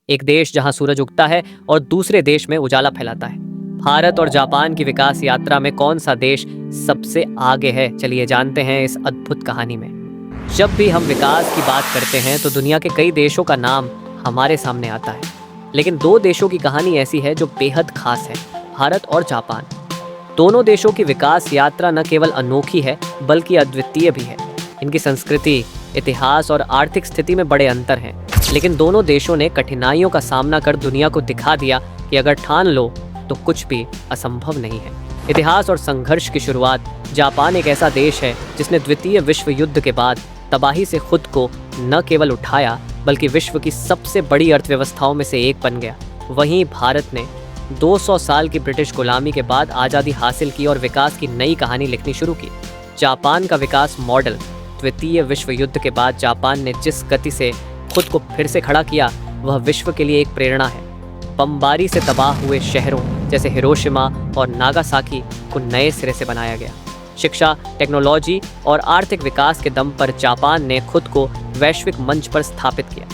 एक देश जहां सूरज उगता है और दूसरे देश में उजाला फैलाता है। भारत और जापान की विकास यात्रा में कौन सा देश सबसे आगे है, चलिए जानते हैं इस अद्भुत कहानी में। जब भी हम विकास की बात करते हैं तो दुनिया के कई देशों का नाम हमारे सामने आता है, लेकिन दो देशों की कहानी ऐसी है जो बेहद खास है, भारत और जापान। दोनों देशों की विकास यात्रा न केवल अनोखी है बल्कि अद्वितीय भी है। इनकी संस्कृति, इतिहास और आर्थिक स्थिति में बड़े अंतर हैं, लेकिन दोनों देशों ने कठिनाइयों का सामना कर दुनिया को दिखा दिया कि अगर ठान लो तो कुछ भी असंभव नहीं है। इतिहास और संघर्ष की शुरुआत। जापान एक ऐसा देश है जिसने द्वितीय विश्व युद्ध के बाद तबाही से खुद को न केवल उठाया बल्कि विश्व की सबसे बड़ी अर्थव्यवस्थाओं में से एक बन गया। वहीं भारत ने 200 साल की ब्रिटिश गुलामी के बाद आज़ादी हासिल की और विकास की नई कहानी लिखनी शुरू की। जापान का विकास मॉडल। द्वितीय विश्व युद्ध के बाद जापान ने जिस गति से खुद को फिर से खड़ा किया वह विश्व के लिए एक प्रेरणा है। बमबारी से तबाह हुए शहरों जैसे हिरोशिमा और नागासाकी को नए सिरे से बनाया गया। शिक्षा, टेक्नोलॉजी और आर्थिक विकास के दम पर जापान ने खुद को वैश्विक मंच पर स्थापित किया।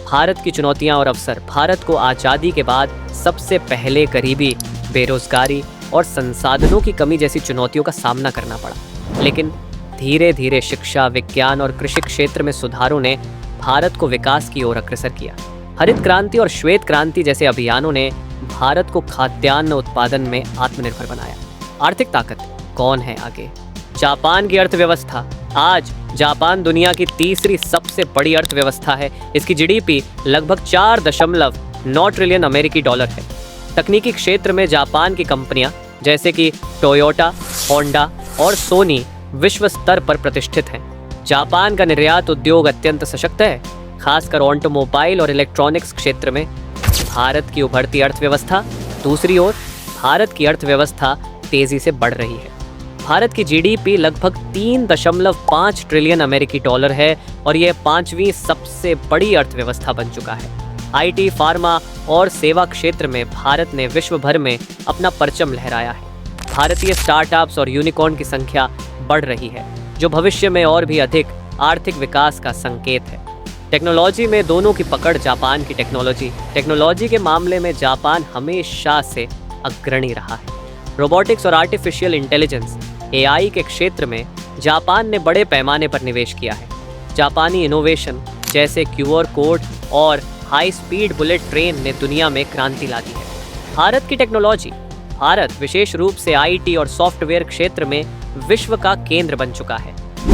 भारत की चुनौतियां और अवसर। भारत को आज़ादी के बाद सबसे पहले गरीबी, बेरोजगारी और संसाधनों की कमी जैसी चुनौतियों का सामना करना पड़ा, लेकिन धीरे धीरे शिक्षा, विज्ञान और कृषि क्षेत्र में सुधारों ने भारत को विकास की ओर अग्रसर किया। हरित क्रांति और श्वेत क्रांति जैसे अभियानों ने भारत को खाद्यान्न उत्पादन में आत्मनिर्भर बनाया। आर्थिक ताकत। कौन है आगे? जापान की अर्थव्यवस्था। आज जापान दुनिया की तीसरी सबसे बड़ी अर्थव्यवस्था है। इसकी जीडीपी लगभग 4.9 ट्रिलियन अमेरिकी डॉलर है। तकनीकी क्षेत्र में जापान की कंपनियां जैसे कि टोयोटा, होंडा और सोनी विश्व स्तर पर प्रतिष्ठित हैं। जापान का निर्यात उद्योग अत्यंत सशक्त है, खासकर ऑटोमोबाइल और इलेक्ट्रॉनिक्स क्षेत्र में। भारत की उभरती अर्थव्यवस्था। दूसरी ओर भारत की अर्थव्यवस्था तेजी से बढ़ रही है। भारत की जीडीपी लगभग 3.5 ट्रिलियन अमेरिकी डॉलर है और यह 5वीं सबसे बड़ी अर्थव्यवस्था बन चुका है। आईटी, फार्मा और सेवा क्षेत्र में भारत ने विश्व भर में अपना परचम लहराया है। भारतीय स्टार्टअप्स और यूनिकॉर्न की संख्या बढ़ रही है, जो भविष्य में और भी अधिक आर्थिक विकास का संकेत है। टेक्नोलॉजी में दोनों की पकड़। जापान की टेक्नोलॉजी के मामले में जापान हमेशा से अग्रणी रहा है। रोबोटिक्स और आर्टिफिशियल इंटेलिजेंस एआई के क्षेत्र में जापान ने बड़े पैमाने पर निवेश किया है। जापानी इनोवेशन जैसे क्यूआर कोड और हाई स्पीड बुलेट ट्रेन ने दुनिया में क्रांति ला दी है। भारत की टेक्नोलॉजी। भारत विशेष रूप से आईटी और सॉफ्टवेयर क्षेत्र में विश्व का केंद्र बन चुका है।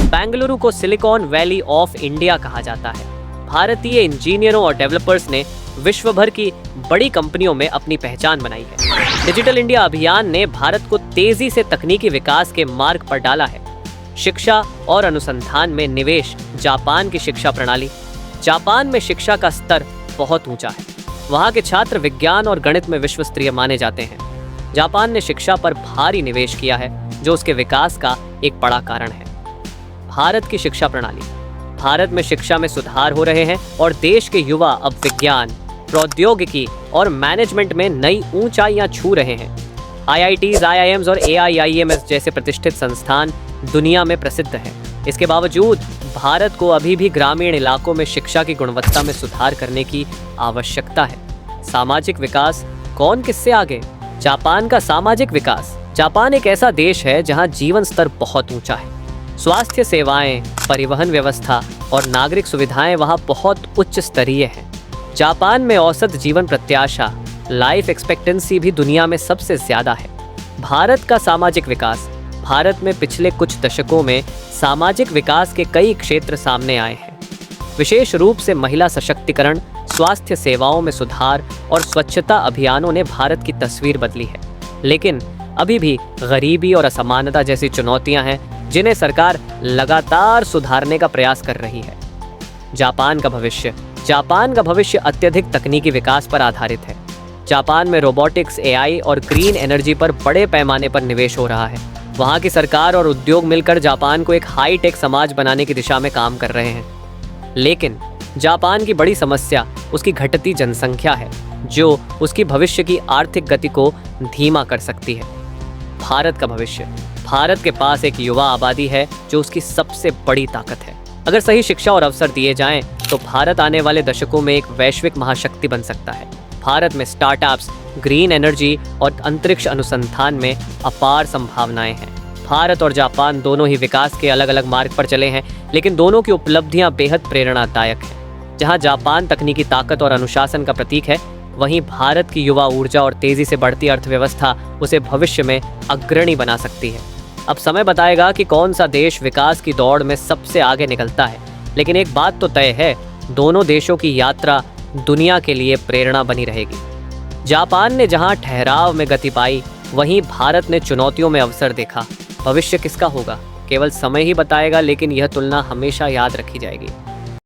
बेंगलुरु को सिलिकॉन वैली ऑफ इंडिया कहा जाता है। भारतीय इंजीनियरों और डेवलपर्स ने विश्व भर की बड़ी कंपनियों में अपनी पहचान बनाई है। डिजिटल इंडिया अभियान ने भारत को तेजी से तकनीकी विकास के मार्ग पर डाला है। शिक्षा और अनुसंधान में निवेश। जापान की शिक्षा प्रणाली। जापान में शिक्षा का स्तर बहुत ऊंचा है। वहाँ के छात्र विज्ञान और गणित में विश्व स्तरीय माने जाते हैं। जापान ने शिक्षा पर भारी निवेश किया है, जो उसके विकास का एक बड़ा कारण है। भारत की शिक्षा प्रणाली। भारत में शिक्षा में सुधार हो रहे हैं और देश के युवा अब विज्ञान, प्रौद्योगिकी और मैनेजमेंट में नई ऊंचाइयां छू रहे हैं। आईआईटीज, आईआईएम्स और एआईआईएमएस जैसे प्रतिष्ठित संस्थान दुनिया में प्रसिद्ध हैं। इसके बावजूद भारत को अभी भी ग्रामीण इलाकों में शिक्षा की गुणवत्ता में सुधार करने की आवश्यकता है। सामाजिक विकास। कौन किससे आगे? जापान का सामाजिक विकास। जापान एक ऐसा देश है जहां जीवन स्तर बहुत ऊंचा है। स्वास्थ्य सेवाएं, परिवहन व्यवस्था और नागरिक सुविधाएं वहां बहुत उच्च स्तरीय हैं। जापान में औसत जीवन प्रत्याशा, लाइफ एक्सपेक्टेंसी भी दुनिया में सबसे ज्यादा है। भारत का सामाजिक विकास। भारत में पिछले कुछ दशकों में सामाजिक विकास के कई क्षेत्र सामने आए हैं। विशेष रूप से महिला सशक्तिकरण, स्वास्थ्य सेवाओं में सुधार और स्वच्छता अभियानों ने भारत की तस्वीर बदली है। लेकिन अभी भी गरीबी और असमानता जैसी चुनौतियां हैं जिन्हें सरकार लगातार सुधारने का प्रयास कर रही है। जापान का भविष्य। जापान का भविष्य अत्यधिक तकनीकी विकास पर आधारित है। जापान में रोबोटिक्स, एआई और ग्रीन एनर्जी पर बड़े पैमाने पर निवेश हो रहा है। वहाँ की सरकार और उद्योग मिलकर जापान को एक हाई टेक समाज बनाने की दिशा में काम कर रहे हैं। लेकिन जापान की बड़ी समस्या उसकी घटती जनसंख्या है, जो उसकी भविष्य की आर्थिक गति को धीमा कर सकती है। भारत का भविष्य। भारत के पास एक युवा आबादी है जो उसकी सबसे बड़ी ताकत है। अगर सही शिक्षा और अवसर दिए जाएं तो भारत आने वाले दशकों में एक वैश्विक महाशक्ति बन सकता है। भारत में स्टार्टअप्स, ग्रीन एनर्जी और अंतरिक्ष अनुसंधान में अपार संभावनाएं हैं। भारत और जापान दोनों ही विकास के अलग अलग मार्ग पर चले हैं, लेकिन दोनों की उपलब्धियां बेहद प्रेरणादायक हैं। जहां जापान तकनीकी ताकत और अनुशासन का प्रतीक है, वहीं भारत की युवा ऊर्जा और तेजी से बढ़ती अर्थव्यवस्था उसे भविष्य में अग्रणी बना सकती है। अब समय बताएगा कि कौन सा देश विकास की दौड़ में सबसे आगे निकलता है, लेकिन एक बात तो तय है, दोनों देशों की यात्रा दुनिया के लिए प्रेरणा बनी रहेगी। जापान ने जहां ठहराव में गति पाई, वहीं भारत ने चुनौतियों में अवसर देखा। भविष्य किसका होगा, केवल समय ही बताएगा, लेकिन यह तुलना हमेशा याद रखी जाएगी।